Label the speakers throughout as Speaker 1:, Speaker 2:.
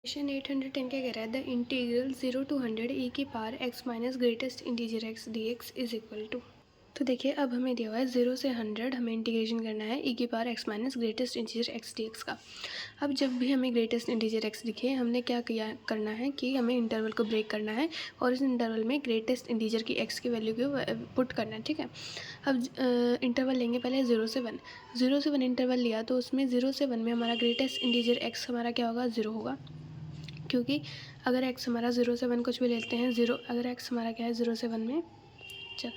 Speaker 1: Question 810 क्या कह रहा है, द इंटीग्रल 0 to 100 e की power x minus greatest integer x dx is equal to. तो देखिए अब हमें दिया हुआ है 0 से 100 हमें इंटीग्रेशन करना है e की power x minus greatest integer x dx का। अब जब भी हमें ग्रेटेस्ट इंटीजर x दिखे हमने क्या करना है कि हमें इंटरवल को ब्रेक करना है और इस इंटरवल में ग्रेटेस्ट इंटीजर की x की वैल्यू को पुट करना है। ठीक है, अब इंटरवल लेंगे पहले 0 से 1। 0 से 1 इंटरवल लिया तो उसमें 0 से 1 में हमारा ग्रेटेस्ट इंटीजर x हमारा क्या होगा, 0 होगा, क्योंकि अगर x हमारा 0 से 1 कुछ भी लेते हैं, 0 अगर x हमारा क्या है 0 से 1 में चल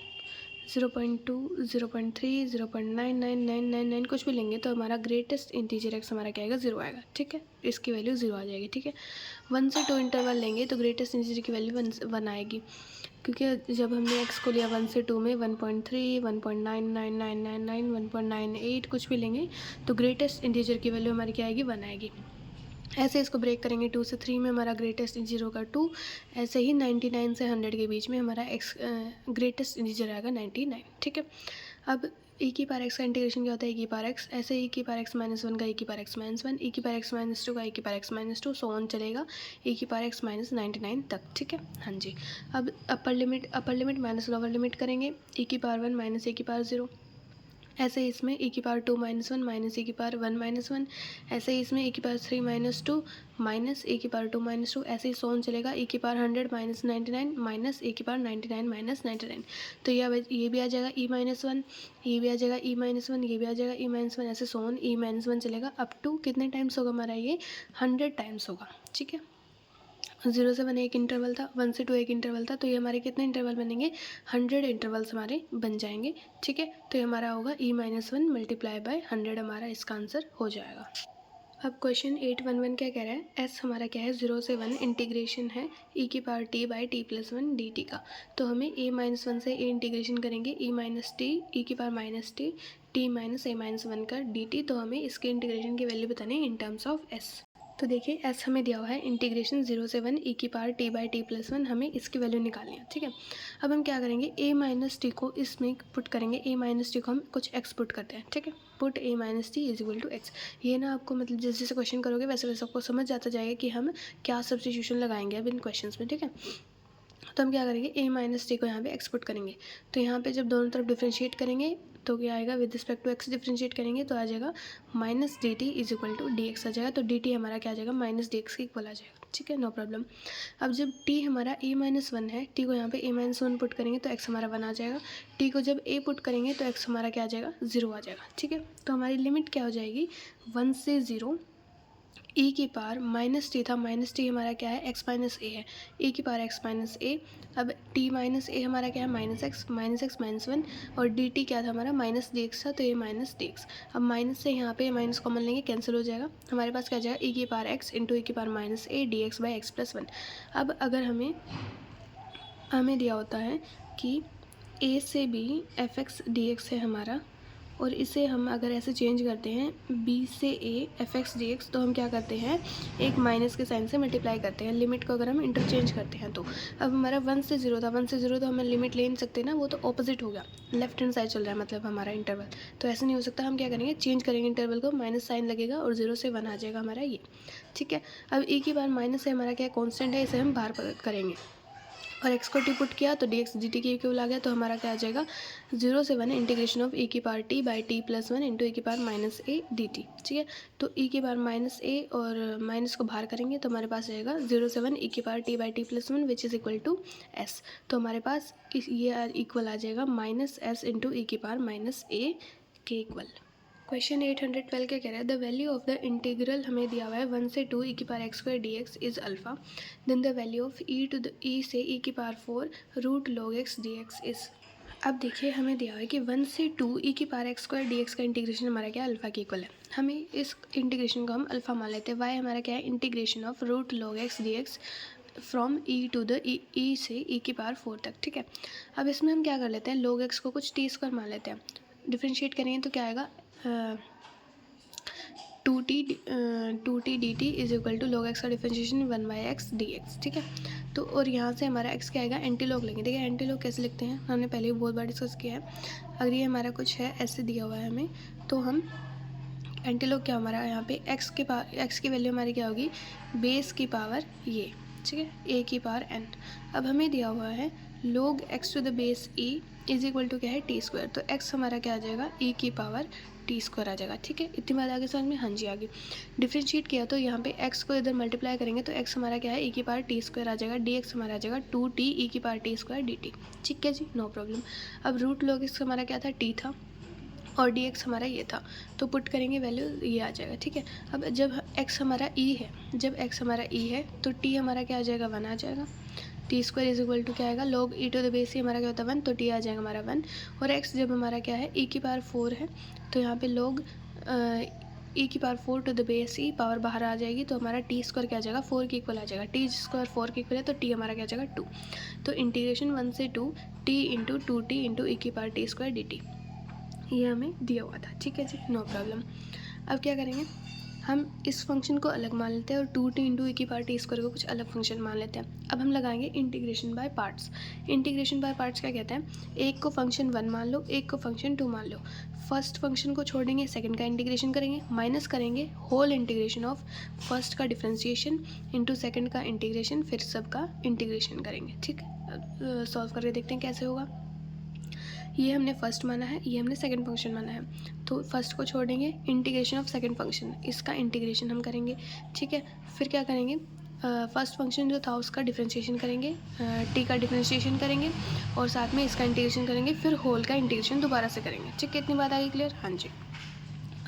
Speaker 1: 0.2 0.3 0.99999 कुछ भी लेंगे तो हमारा ग्रेटेस्ट इंटीजर x हमारा क्या आएगा, 0 आएगा। ठीक है, इसकी वैल्यू 0 आ जाएगी। ठीक है, 1 से 2 इंटरवल लेंगे तो ग्रेटेस्ट इंटीजर की वैल्यू 1 आएगी, क्योंकि जब हमने x को लिया 1 से 2 में 1.3 1.99999 1.98 कुछ भी लेंगे तो ग्रेटेस्ट इंटीजर की वैल्यू हमारी क्या आएगी, 1 आएगी। ऐसे इसको ब्रेक करेंगे 2 से 3 में हमारा ग्रेटेस्ट इंटीजर होगा 2। ऐसे ही 99 से 100 के बीच में हमारा x ग्रेटेस्ट इंटीजर आएगा 99। ठीक है, अब e की पावर x का इंटीग्रेशन क्या होता है, e की पावर x, ऐसे e की पावर x माइनस 1 का e की पावर x माइनस 1, e की पावर x माइनस 2 का e की power x minus 2, so on चलेगा e की पावर x माइनस 99 तक। ठीक है, हाँ जी। अब अपर लिमिट माइनस लोअर लिमिट करेंगे, e की पावर 1 माइनस e की पावर 0, ऐसे ही इसमें e की पावर 2 माइनस 1 माइनस e की पावर 1 माइनस 1, ऐसे ही इसमें e की पावर 3 माइनस 2 माइनस e की पावर 2 माइनस 2, ऐसे ही सोन चलेगा e की पावर 100 माइनस 99 माइनस e की पावर 99 माइनस 99। तो ये भी आ जाएगा e माइनस 1, ये भी आ जाएगा e माइनस 1, ये भी आ जाएगा e माइनस 1, ऐसे सोन e माइनस 1 चलेगा अप टू कितने टाइम्स होगा हमारा, ये 100 टाइम्स होगा। ठीक है, 0 से 1 एक इंटरवल था, 1 से 2 एक इंटरवल था, तो ये हमारे कितने इंटरवल बनेंगे, 100 इंटरवल्स हमारे बन जाएंगे। ठीक है, तो ये हमारा होगा e माइनस 1 मल्टीप्लाई बाय 100, हमारा इसका आंसर हो जाएगा। अब क्वेश्चन 811 क्या कह रहा है, s हमारा क्या है 0 से 1 इंटीग्रेशन है e की power t by t plus 1 dt का। तो हमें a माइनस 1 से a इंटीग्रेशन करेंगे e माइनस टी e की power minus t minus a minus 1 का dt। तो हमें इसके इंटीग्रेशन की वैल्यू बतानी है इन टर्म्स ऑफ s। तो देखिए s हमें दिया हुआ है इंटीग्रेशन 0 से 1 e की power t by t plus 1, हमें इसकी वैल्यू निकालनी है। ठीक है, अब हम क्या करेंगे, a माइनस टी को इसमें पुट करेंगे, a माइनस टी को हम कुछ x पुट करते हैं। ठीक है, put a minus t is equal to x. ये ना आपको मतलब जैसे जैसे क्वेश्चन करोगे वैसे वैसे आपको समझ जाता जाएगा कि हम क्या सब्स्टिट्यूशन लगाएंगे अब इन क्वेश्चन में। ठीक है, तो हम क्या करेंगे, a माइनस टी को यहाँ पे एक्सपुट करेंगे, तो यहाँ पे जब दोनों तरफ डिफ्रेंशिएट करेंगे तो क्या आएगा, with respect to x differentiate करेंगे तो आ जाएगा minus D T is equal to D X आ जाएगा। तो डी टी हमारा क्या आ जाएगा, माइनस डी एक्स के इक्वल आ जाएगा। ठीक है, नो प्रॉब्लम। अब जब t हमारा a माइनस 1 है, t को यहाँ पे a माइनस 1 पुट करेंगे तो x हमारा 1 आ जाएगा, t को जब a पुट करेंगे तो x हमारा क्या आ जाएगा, 0 आ जाएगा। ठीक है, तो हमारी लिमिट क्या हो जाएगी, 1 से 0 e की पावर माइनस टी था, माइनस टी हमारा क्या है, x माइनस ए है, e की पावर x माइनस ए। अब t माइनस ए हमारा क्या है, माइनस एक्स माइनस 1, और डी टी क्या था हमारा, माइनस डी एक्स था, तो ये माइनस डी एक्स। अब माइनस से यहाँ पे माइनस कॉमन लेंगे, कैंसिल हो जाएगा, हमारे पास क्या जाएगा, e की पावर x इंटू e की power minus A D x by x plus 1। अब अगर हमें दिया होता है कि a से b F x D x है हमारा, और इसे हम अगर ऐसे चेंज करते हैं b से a F x D x, तो हम क्या करते हैं, एक माइनस के साइन से मल्टीप्लाई करते हैं, लिमिट को अगर हम इंटरचेंज करते हैं तो। अब हमारा 1 से 0 था, 1 से 0 तो हमें लिमिट ले नहीं सकते ना, वो तो ऑपोजिट हो गया, लेफ्ट हैंड साइड चल रहा है मतलब हमारा इंटरवल, तो ऐसे नहीं हो सकता। हम क्या करेंगे, चेंज करेंगे इंटरवल को, माइनस साइन लगेगा और 0 से 1 आ जाएगा हमारा ये। ठीक है, अब e की बार माइनस से हमारा क्या कॉन्स्टेंट है, इसे हम बाहर करेंगे और x को टी पुट किया तो डी एक्स डी टी के इक्वल आ गया, तो हमारा क्या आ जाएगा, 0 से 1 इंटीग्रेशन ऑफ e की power t by t plus 1 into e की power minus A D T. ठीक है, तो e की पावर माइनस ए और माइनस को बाहर करेंगे तो हमारे पास रहेगा 0 से 1 e की power t by t plus 1 which is equal to s। तो हमारे पास ये इक्वल आ जाएगा माइनस एस इंटू e की पावर माइनस ए के इक्वल। क्वेश्चन 812 क्या कह रहा है, the value of the integral हमें दिया हुआ है 1 से 2 e की पावर x square d x is alpha, then the value of e से e की power 4 root log x D x is. अब देखिए हमें दिया हुआ है कि 1 से 2 e की पावर एक्स स्क्वायर डी एक्स का इंटीग्रेशन हमारा क्या अल्फा के इक्वल है। हमें इस इंटीग्रेशन को हम अल्फा मान लेते हैं, y हमारा क्या है, integration of root log x D x from e to the e से e की पावर 4 तक। ठीक है, अब इसमें हम क्या कर लेते हैं, log x को कुछ t स्क्वायर मान लेते हैं, डिफ्रेंशिएट करेंगे तो क्या आएगा, 2t dt is equal to log X का differentiation 1 by X D x. ठीक है, तो और यहाँ से हमारा x क्या आएगा, एंटी लॉग लेंगे। देखिए एंटी लॉग कैसे लिखते हैं, हमने पहले भी बहुत बार डिस्कस किया है। अगर ये हमारा कुछ है ऐसे दिया हुआ है हमें, तो हम एंटीलॉग क्या हमारा यहाँ पे एक्स की वैल्यू हमारी क्या होगी, बेस की पावर ये, ठीक है, ए की पावर एन। अब हमें दिया हुआ है log x to the base e is equal to क्या है, टी स्क्वायर। तो x हमारा क्या आ जाएगा, e की पावर टी स्क्वायर आ जाएगा, ठीक है। इतनी बात आगे समझ में, हाँ जी आगे डिफ्रेंशिएट किया तो यहाँ पे x को इधर मल्टीप्लाई करेंगे तो x हमारा क्या है, e की पावर टी स्क्वायर आ जाएगा, dx हमारा आ जाएगा 2t e की पावर टी स्क्वायर dt, ठीक है जी, नो प्रॉब्लम। अब रूट log x हमारा क्या था, t था, और dx हमारा ये था, तो पुट करेंगे वैल्यू ये आ जाएगा, ठीक है। अब जब x हमारा e है, जब x हमारा e है तो t हमारा क्या आ जाएगा, 1 आ जाएगा। T square is equal to क्या आएगा, log e to the base ही हमारा क्या होता है 1, तो t आ जाएगा हमारा 1। और x जब हमारा क्या है, e की पावर 4 है, तो यहाँ पे log e की power 4 to the base e, power बाहर आ जाएगी तो हमारा टी स्क्वायर क्या आ जाएगा, 4 के इक्वल आ जाएगा। टी स्क्वायर 4 के इक्वल है तो टी हमारा क्या आ जाएगा 2। तो इंटीग्रेशन 1 से 2 टी इंटू 2t इंटू ई की power T square D T, ये हमें दिया हुआ था, ठीक है जी, नो प्रॉब्लम। अब क्या करेंगे, हम इस फंक्शन को अलग मान लेते हैं और 2t इंटू ई की पावर टी स्क्वायर को कुछ अलग फंक्शन मान लेते हैं। अब हम लगाएंगे integration by parts. Integration by parts क्या कहते हैं, एक को फंक्शन 1 मान लो, एक को फंक्शन 2 मान लो। फर्स्ट फंक्शन को छोड़ेंगे, सेकंड का इंटीग्रेशन करेंगे, माइनस करेंगे होल इंटीग्रेशन ऑफ फर्स्ट का डिफ्रेंसिएशन इंटू सेकंड का इंटीग्रेशन, फिर सब का इंटीग्रेशन करेंगे, ठीक है। सॉल्व करके देखते हैं कैसे होगा। ये हमने फर्स्ट माना है, ये हमने सेकंड फंक्शन माना है, तो फर्स्ट को छोड़ेंगे, इंटीग्रेशन ऑफ सेकंड फंक्शन, इसका इंटीग्रेशन हम करेंगे, ठीक है। फिर क्या करेंगे, फर्स्ट फंक्शन जो था उसका डिफ्रेंशिएशन करेंगे, टी का डिफ्रेंशिएशन करेंगे और साथ में इसका इंटीग्रेशन करेंगे, फिर होल का इंटीग्रेशन दोबारा से करेंगे, ठीक है। इतनी बात आ गई क्लियर, हाँ जी।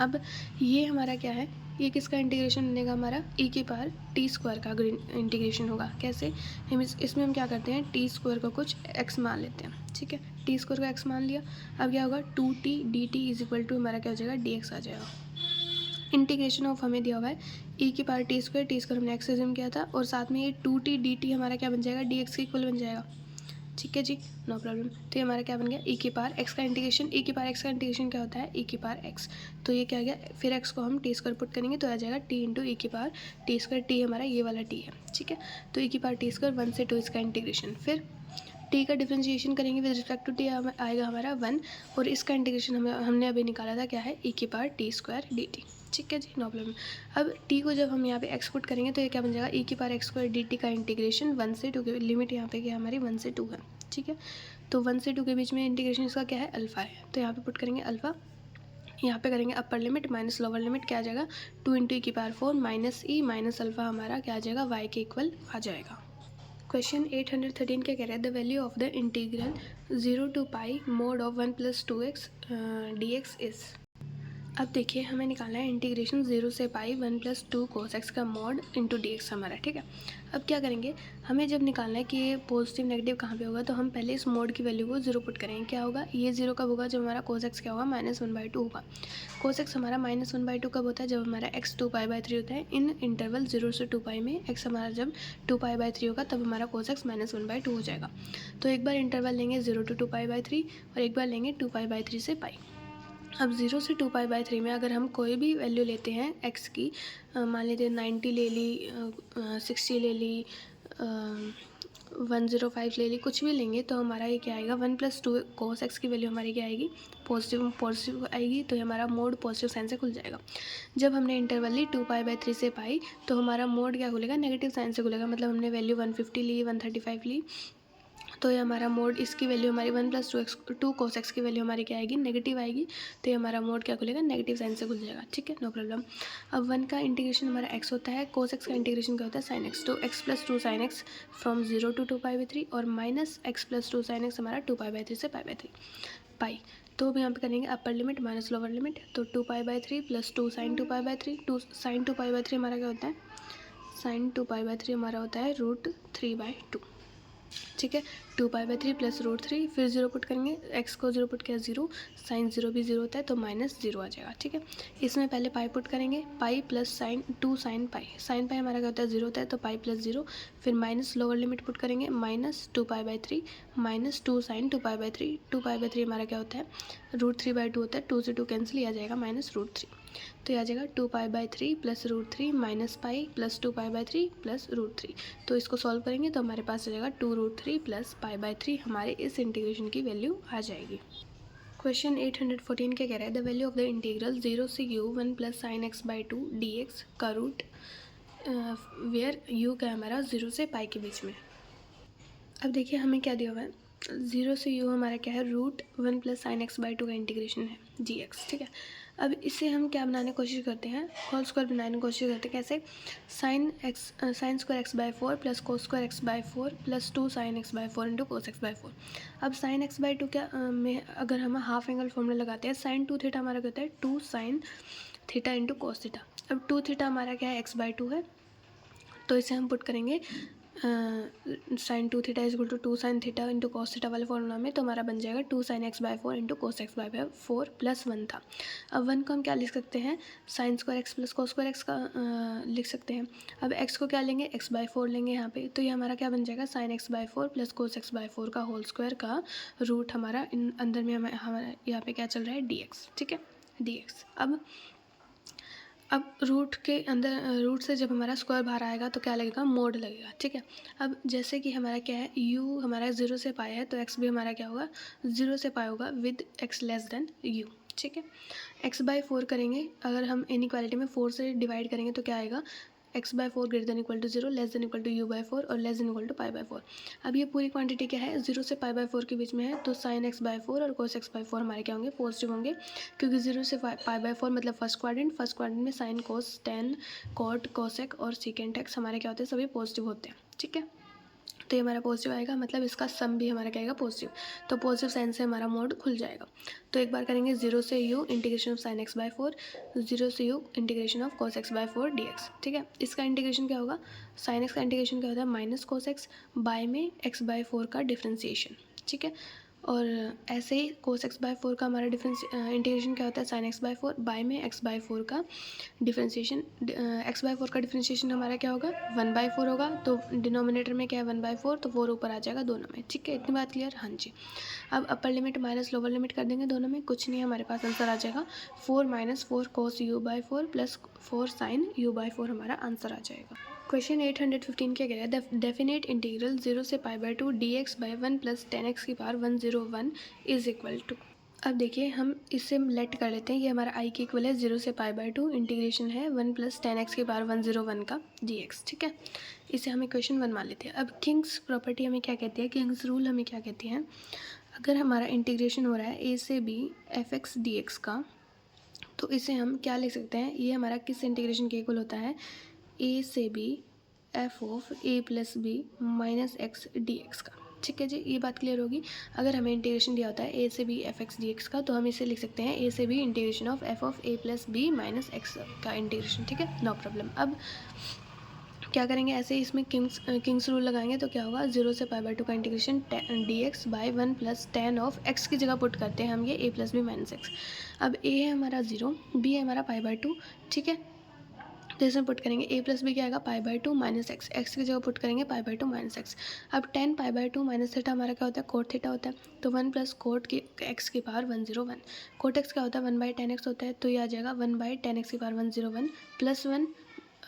Speaker 1: अब ये हमारा क्या है, ये किसका इंटीग्रेशन बनेगा, हमारा e की पावर टी स्क्वायर का इंटीग्रेशन होगा। कैसे, हम इसमें हम क्या करते हैं, टी स्क्वायर को कुछ x मान लेते हैं, ठीक है। टी स्क्वायर को x मान लिया, अब क्या होगा 2t dt is equal to हमारा क्या हो जाएगा, dx आ जाएगा। इंटीग्रेशन ऑफ हमें दिया हुआ है e की पावर टी स्क्वायर हमने x एज्यूम किया था, और साथ में ये 2t dt हमारा क्या बन जाएगा, dx के इक्वल बन जाएगा, ठीक है जी, नो प्रॉब्लम। तो ये हमारा क्या बन गया, e की पावर x का इंटीग्रेशन, e की पावर x का इंटीग्रेशन क्या होता है, e की पावर x, तो ये क्या गया, फिर x को हम टी स्क्वायर पुट करेंगे तो आ जाएगा t इंटू ई की पावर टी स्क्वायर, टी हमारा ये वाला t है, ठीक है। तो e की पावर टी स्क्वायर 1 से 2 इसका इंटीग्रेशन, फिर t का डिफ्रेंशिएशन करेंगे विद रिस्पेक्ट टू t आएगा हमारा 1, और इसका इंटीग्रेशन हमने अभी निकाला था क्या है, e की power T square D T, ठीक है जी, नो प्रॉब्लम। अब t को जब हम यहाँ पे x पुट करेंगे तो ये क्या बन जाएगा, e की power x square D T का इंटीग्रेशन 1 से 2 के, लिमिट यहाँ पे क्या हमारी 1 से 2 है, ठीक है। तो 1 से 2 के बीच में इंटीग्रेशन इसका क्या है, अल्फ़ा है, तो यहाँ पे पुट करेंगे अल्फ़ा, यहाँ पे करेंगे अपर लिमिट माइनस लोअर लिमिट, क्या आ जाएगा 2 इंटू ई की power 4 minus E minus alpha हमारा क्या आ जाएगा, y के इक्वल आ जाएगा। क्वेश्चन 813 क्या कह रहा है, the value of the integral 0 to pi mod of 1 plus 2x dx is. अब देखिए हमें निकालना है इंटीग्रेशन 0 से पाई 1 प्लस 2 कोस एक्स का मॉड इंटू डी एक्स हमारा, ठीक है। अब क्या करेंगे, हमें जब निकालना है कि ये पॉजिटिव नेगेटिव कहाँ पे होगा, तो हम पहले इस मोड की वैल्यू को 0 पुट करेंगे। क्या होगा, ये 0 कब होगा, जब हमारा कोस एक्स क्या होगा, -1/2 होगा। कोस एक्स हमारा -1/2 कब होता है, जब हमारा x 2π/3 होता है। इन इंटरवल 0 से 2π में x हमारा जब 2π/3 होगा तब हमारा कोस एक्स -1/2 हो जाएगा। तो एक बार इंटरवल लेंगे 0 to 2π/3 और एक बार लेंगे 2π/3 से पाई। अब 0 से 2π/3 में अगर हम कोई भी वैल्यू लेते हैं x की, मान लेते हैं 90 ले ली, 60 ले ली, 105 ले ली, कुछ भी लेंगे तो हमारा ये क्या आएगा, 1 + 2 कोस एक्स की वैल्यू हमारी क्या आएगी, पॉजिटिव आएगी, तो हमारा मोड पॉजिटिव साइन से खुल जाएगा। जब हमने इंटरवल ली 2π/3 से पाई तो हमारा मोड क्या खुलेगा, नेगेटिव साइन से खुलेगा। मतलब हमने वैल्यू 150 ली, 135 ली, तो ये हमारा मोड, इसकी वैल्यू हमारी 1 + 2 कोस एक्स की वैल्यू हमारी क्या आएगी, नेगेटिव आएगी, तो ये हमारा मोड क्या खुलेगा, नेगेटिव साइन से खुल जाएगा, ठीक है, नो प्रॉब्लम। अब 1 का इंटीग्रेशन हमारा x होता है, कोस एक्स का इंटीग्रेशन क्या होता है, साइन एक्स, तो x + 2 sin x from 0 to 2π/3 और -x + 2 sin x हमारा 2π/3 से π/3 पाई। तो अब यहाँ पे करेंगे अपर लिमिट माइनस लोअर लिमिट, तो 2π/3 + 2 sin 2π/3, 2 sin 2π/3 हमारा क्या होता है, sin 2π/3 हमारा होता है √3/2, ठीक है। 2π/3 + √3, फिर 0 पुट करेंगे, x को 0 पुट किया 0, साइन 0 भी 0 होता है तो -0 आ जाएगा, ठीक है। इसमें पहले पाई पुट करेंगे, पाई प्लस साइन 2 sin पाई, साइन पाई हमारा क्या होता है 0 होता है, तो पाई + 0, फिर माइनस लोअर लिमिट पुट करेंगे, -2π/3 -2 sin 2π/3, 2π/3 हमारा क्या होता है √3/2 होता है, 2 से 2 कैंसिल, आ जाएगा -√3, तो ये आ जाएगा 2π/3 + √3 माइनस पाई + 2π/3 + √3। तो इसको सॉल्व करेंगे तो हमारे पास आ जाएगा 2√3 + π/3, हमारे इस इंटीग्रेशन की वैल्यू आ जाएगी। क्वेश्चन 814 क्या कह रहा है, the value of the integral 0 से u 1 plus sine x by to D x का रूट वेयर u का हमारा 0 से पाई के बीच में। अब देखिए हमें क्या दिया हुआ है, 0 से u हमारा क्या है, root 1 plus sine x by two का इंटीग्रेशन है जी एक्स, ठीक है। अब इसे हम क्या बनाने की कोशिश करते हैं, होल स्क्वायर बनाने की कोशिश करते हैं। कैसे, sine square x by four plus cos square x by four plus 2 sine x by four into cos x by four. अब साइन एक्स बाई टू क्या में अगर हम हाफ एंगल फॉर्मूला लगाते हैं, साइन 2 थीटा हमारा क्या होता है, 2 sine theta into cos theta. अब 2 थीटा हमारा क्या है, एक्स बाई टू है, तो इसे हम पुट करेंगे sine 2 theta is equal to 2 sine theta into cos theta वाले फॉर्मूला में, तो हमारा बन जाएगा 2 sine x by four into cos x by four plus 1 था। अब 1 को हम क्या लिख सकते हैं, sine square x plus cos square x का लिख सकते हैं। अब एक्स को क्या लेंगे, एक्स बाई फोर लेंगे यहाँ पे, तो ये हमारा क्या बन जाएगा, sign x by four plus cos x by four का होल स्क्वायर का रूट हमारा इन अंदर में हमारा यहाँ पे क्या चल रहा है, डी एक्स, ठीक है, डी एक्स। अब रूट के अंदर रूट से जब हमारा स्क्वायर बाहर आएगा तो क्या लगेगा, मोड लगेगा, ठीक है। अब जैसे कि हमारा क्या है, u हमारा 0 से पाई है, तो x भी हमारा क्या होगा, 0 से पाई होगा with x less than u, ठीक है। x बाई फोर करेंगे, अगर हम इनइक्वालिटी में 4 से डिवाइड करेंगे तो क्या आएगा, x by four greater than equal to 0 less than equal to u by four और less than equal to pi by four. अब ये पूरी क्वांटिटी क्या है, 0 से पाई बाई फोर के बीच में है, तो साइन x बाई फोर और कोस x बाई फोर हमारे क्या होंगे, पॉजिटिव होंगे, क्योंकि 0 से पाई बाई फोर मतलब फर्स्ट क्वाड्रेंट में sine cos tan cot cosec और सीकेंट एक्स हमारे क्या होते हैं, सभी पॉजिटिव होते हैं, ठीक है। तो ये हमारा पॉजिटिव आएगा, मतलब इसका सम भी हमारा क्या आएगा, पॉजिटिव, तो पॉजिटिव साइन से हमारा मोड खुल जाएगा। तो एक बार करेंगे 0 से u integration of sine x by four, 0 से u integration of cos x by four D x, ठीक है। इसका इंटीग्रेशन क्या होगा, साइन एक्स का इंटीग्रेशन क्या होता है, माइनस कोस एक्स बाय में एक्स बाई फोर का डिफ्रेंसिएशन, ठीक है। और ऐसे ही कोस एक्स बाई फोर का हमारा इंटीग्रेशन क्या होता है, sign x by four by में एक्स बाई फोर का डिफ्रेंसिएशन। एक्स बाई फोर का डिफ्रेंसिएशन हमारा क्या होगा, 1 बाई फोर होगा, तो डिनोमिनेटर में क्या है 1 बाई फोर, तो 4 ऊपर आ जाएगा दोनों में, ठीक है। इतनी बात क्लियर, हाँ जी। अब अपर लिमिट माइनस लोअर लिमिट कर देंगे दोनों में, कुछ नहीं है, हमारे पास आंसर आ जाएगा 4 minus 4 cos u by four plus 4 sine u by four हमारा आंसर आ जाएगा। क्वेश्चन 815 क्या कह रहा है, डेफिनेट इंटीग्रल 0 से pi by to D x by one plus 10x की पावर 101 इज इक्वल टू। अब देखिए हम इसे लेट कर लेते हैं, ये हमारा आई के इक्वल है 0 से पाई बाई टू, इंटीग्रेशन है 1 प्लस 10x की पावर 101 का dx, ठीक है। इसे हम इक्वेशन 1 मान लेते हैं। अब किंग्स प्रॉपर्टी हमें क्या कहती है, किंग्स रूल हमें क्या कहती है, अगर हमारा इंटीग्रेशन हो रहा है a से b fx dx का, तो इसे हम क्या लिख सकते हैं, ये हमारा किस इंटीग्रेशन के इक्वल होता है, a से b f of a plus b minus x D x का, ठीक है जी। ये बात क्लियर होगी। अगर हमें इंटीग्रेशन दिया होता है a से b F x D x का, तो हम इसे लिख सकते हैं a से b integration of f of a plus b minus x का इंटीग्रेशन, ठीक है, नो प्रॉब्लम। अब क्या करेंगे, ऐसे ही इसमें किंग्स रूल लगाएंगे, तो क्या होगा, 0 से पाई बाई टू का integration d x by one plus tan of x की जगह पुट करते हैं हम ये a plus b minus x. अब a है हमारा 0, b है हमारा पाई बाई टू, ठीक है, तो इसमें पुट करेंगे a प्लस बी क्या आएगा, पाई by to minus x, x की जगह पुट करेंगे पाई बाई टू माइनस एक्स। अब 10 पाई बाई टू माइनस थीटा हमारा क्या होता है, कोट थीटा होता है, तो 1 प्लस कोट की एक्स की पावर 101, कोट एक्स क्या होता है 1 बाई 10 एक्स होता है, तो ये आ जाएगा 1 बाई 10 एक्स की पावर 101 प्लस 1,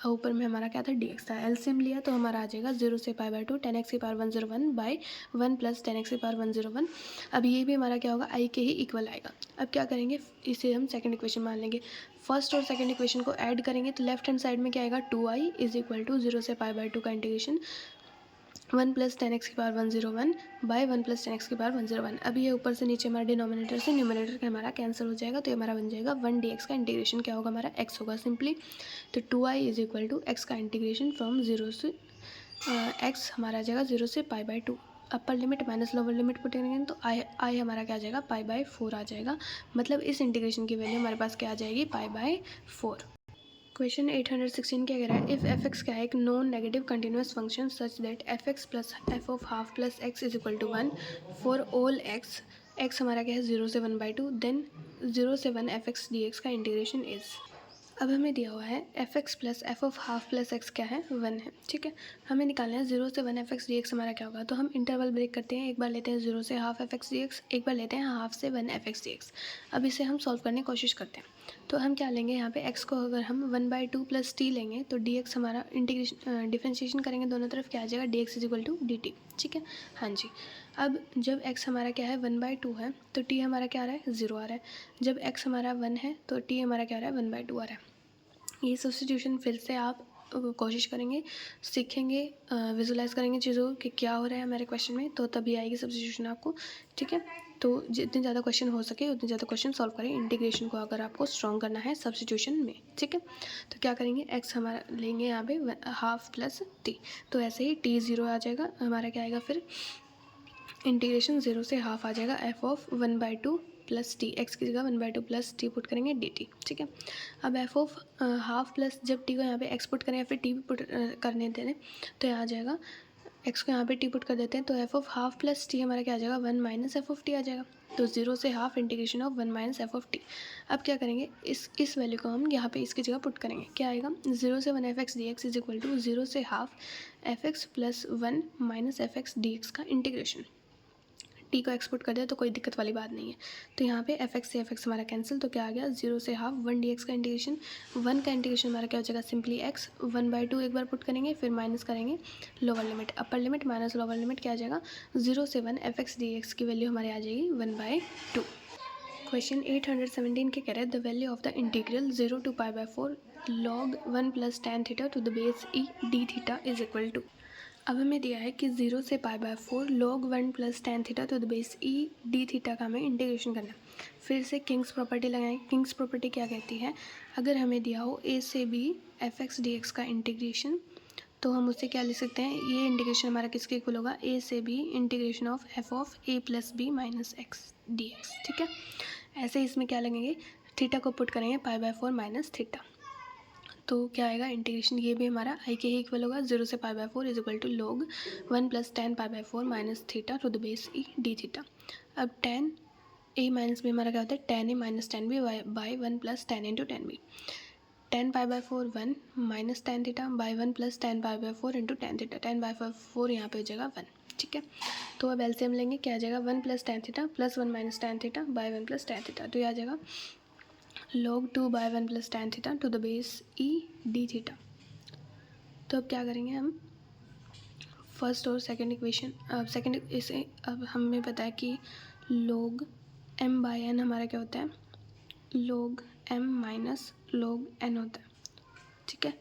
Speaker 1: ऊपर में हमारा क्या था डी एक्स था, एलसीएम लिया तो हमारा आ जाएगा 0 से पाई बाई टू 10x की पावर 101 बाई 1 प्लस 10x की पावर 101। अब ये भी हमारा क्या होगा, आई के ही इक्वल आएगा। अब क्या करेंगे, इसे हम सेकंड इक्वेशन मान लेंगे, फर्स्ट और सेकंड इक्वेशन को ऐड करेंगे, तो लेफ्ट हैंड साइड में क्या आएगा 2i इज इक्वल टू 0 से पाई बाई टू का इंटीग्रेशन 1 प्लस 10x की पावर 101 बाई 1 प्लस 10x की पावर 101। अब ये ऊपर से नीचे हमारा डिनोमिनेटर से न्यूमरेटर का हमारा कैंसिल हो जाएगा, तो ये हमारा बन जाएगा 1 dx का इंटीग्रेशन क्या होगा हमारा, x होगा सिंपली, तो 2i is equal to x का इंटीग्रेशन फ्रॉम 0 से x हमारा आ जाएगा 0 से pi by two, upper limit minus lower limit put करेंगे तो आई हमारा क्या आ जाएगा, पाई बाई फोर आ जाएगा, मतलब इस इंटीग्रेशन की वैल्यू हमारे पास क्या आ जाएगी, पाई बाई फोर। क्वेश्चन 816 क्या कह रहा है, इफ़ एफ एक्स क्या है, एक non negative continuous function such that f x plus f of half plus x is equal to 1 for all x, x हमारा क्या है 0 से 1 बाई टू, देन 0 से 1 एफ एक्स डी एक्स का integration is. अब हमें दिया हुआ है F x plus f of half plus x क्या है 1 है, ठीक है। हमें निकालना है 0 से 1 एफ एक्स डी एक्स हमारा क्या होगा, तो हम इंटरवल ब्रेक करते हैं, एक बार लेते हैं 0 से half f x D x, एक बार लेते हैं हाफ से 1 एफ एक्स डी एक्स। अब इसे हम सॉल्व करने की कोशिश करते हैं। तो हम क्या लेंगे यहाँ पे x को अगर हम 1/2 प्लस टी लेंगे तो dx हमारा इंटीग्रेशन डिफ्रेंशिएशन करेंगे दोनों तरफ, क्या आ जाएगा dx is equal to dt। ठीक है, हाँ जी। अब जब x हमारा क्या है 1/2 है तो t हमारा क्या आ रहा है 0 आ रहा है। जब x हमारा 1 है तो t हमारा क्या आ रहा है 1/2 आ रहा है। ये सब्स्टिट्यूशन फिर से आप कोशिश करेंगे, सीखेंगे, विजुलाइज करेंगे चीज़ों को कि क्या हो रहा है हमारे क्वेश्चन में, तो तभी आएगी सब्स्टिट्यूशन आपको। ठीक है, तो जितने ज़्यादा क्वेश्चन हो सके उतने ज़्यादा क्वेश्चन सॉल्व करें इंटीग्रेशन को अगर आपको स्ट्रॉन्ग करना है सब्स्टिट्यूशन में। ठीक है, तो क्या करेंगे, x हमारा लेंगे यहाँ पे हाफ प्लस t, तो ऐसे ही t 0 आ जाएगा, हमारा क्या आएगा फिर इंटीग्रेशन 0 से हाफ आ जाएगा f of 1/2 plus T, x की जगह 1/2 प्लस टी पुट करेंगे dt। ठीक है, अब f ऑफ हाफ प्लस जब t को यहाँ पे x पुट करें या फिर t पुट करने दें तो यहाँ आ जाएगा x को यहाँ पे t पुट कर देते हैं तो f of half plus T हमारा क्या आ जाएगा 1 माइनस एफ ऑफ टी आ जाएगा। तो 0 से half integration of 1 minus F of T. अब क्या करेंगे, इस वैल्यू को हम यहाँ पे इसकी जगह पुट करेंगे, क्या आएगा 0 से 1 f x D x is equal to 0 से half f x plus 1 minus f x D x का इंटीग्रेशन। टी को एक्सपोर्ट कर दिया तो कोई दिक्कत वाली बात नहीं है। तो यहाँ पे एफ एक्स से एफ एक्स हमारा कैंसिल, तो क्या आ गया 0 से हाफ 1 डी एक्स का इंटीग्रेशन। 1 का इंटीग्रेशन हमारा क्या हो जाएगा सिंपली एक्स, 1/2 एक बार पुट करेंगे फिर माइनस करेंगे लोअर लिमिट, अपर लिमिट माइनस लोअर लिमिट क्या आ जाएगा 0 से 1 एफ एक्स डी एक्स की वैल्यू हमारी आ जाएगी 1/2। क्वेश्चन 817 के कह रहे हैं the value of the integral 0 to π/4 log 1 plus tan theta to the base E D theta is equal to. अब हमें दिया है कि 0 से π/4 log 1 plus tan theta to the base E D theta का हमें इंटीग्रेशन करना है। फिर से किंग्स प्रॉपर्टी लगाएं। किंग्स प्रॉपर्टी क्या कहती है, अगर हमें दिया हो a से b F x D x का इंटीग्रेशन तो हम उससे क्या लिख सकते हैं, ये इंटीग्रेशन हमारा किसके इक्वल होगा a से b integration of f of a plus b minus x D x. ठीक है, ऐसे इसमें क्या लगेंगे, थीटा को पुट करेंगे π/4 माइनस थीटा, तो क्या आएगा इंटीग्रेशन, ये भी हमारा आई के ही इक्वल होगा 0 से π/4 is equal to log 1 plus tan π/4 minus theta to the base E D theta. अब tan a माइनस बी हमारा क्या होता है tan a minus tan b by 1 plus tan into tan b। tan π/4 1 minus tan theta by 1 plus tan π/4 into tan theta, tan π/4 यहाँ पे हो जाएगा 1। ठीक है, तो अब एलसीएम लेंगे, क्या आ जाएगा 1 plus tan theta plus 1 minus tan theta by 1 plus tan theta, तो ये आ जाएगा log 2 by 1 plus tan theta to the base E D theta. तो अब क्या करेंगे हम, फर्स्ट और सेकंड इक्वेशन, अब सेकंड इसे अब हमें पता है कि log m बाई n हमारा क्या होता है log m minus log n होता है। ठीक है,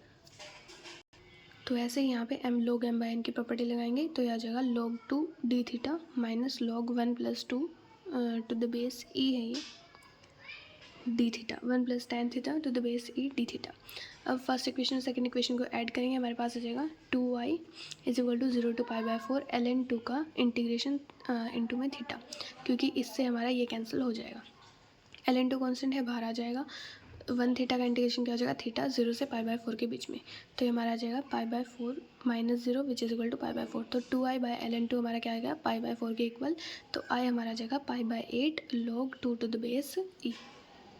Speaker 1: तो ऐसे ही यहाँ पे m log m by n की प्रॉपर्टी लगाएंगे तो यह आ जाएगा log 2 d theta minus log 1 plus 2 to the base e है ये d theta 1 plus tan theta to the base E D theta. अब फर्स्ट इक्वेशन और सेकंड इक्वेशन को ऐड करेंगे, हमारे पास आ जाएगा 2y is equal to 0 to π/4 ln2 का integration into में थीटा, क्योंकि इससे हमारा ये कैंसिल हो जाएगा, ln2 कॉन्स्टेंट है बाहर आ जाएगा, 1 थीटा का इंटीग्रेशन क्या हो जाएगा थीटा 0 से π/4 के बीच में, तो ये हमारा आ जाएगा π/4 minus 0 which is equal to π/4, तो 2i बाई ln2 हमारा क्या आएगा π/4 के इक्वल, तो i हमारा आ जाएगा π/8 log 2 to the base E.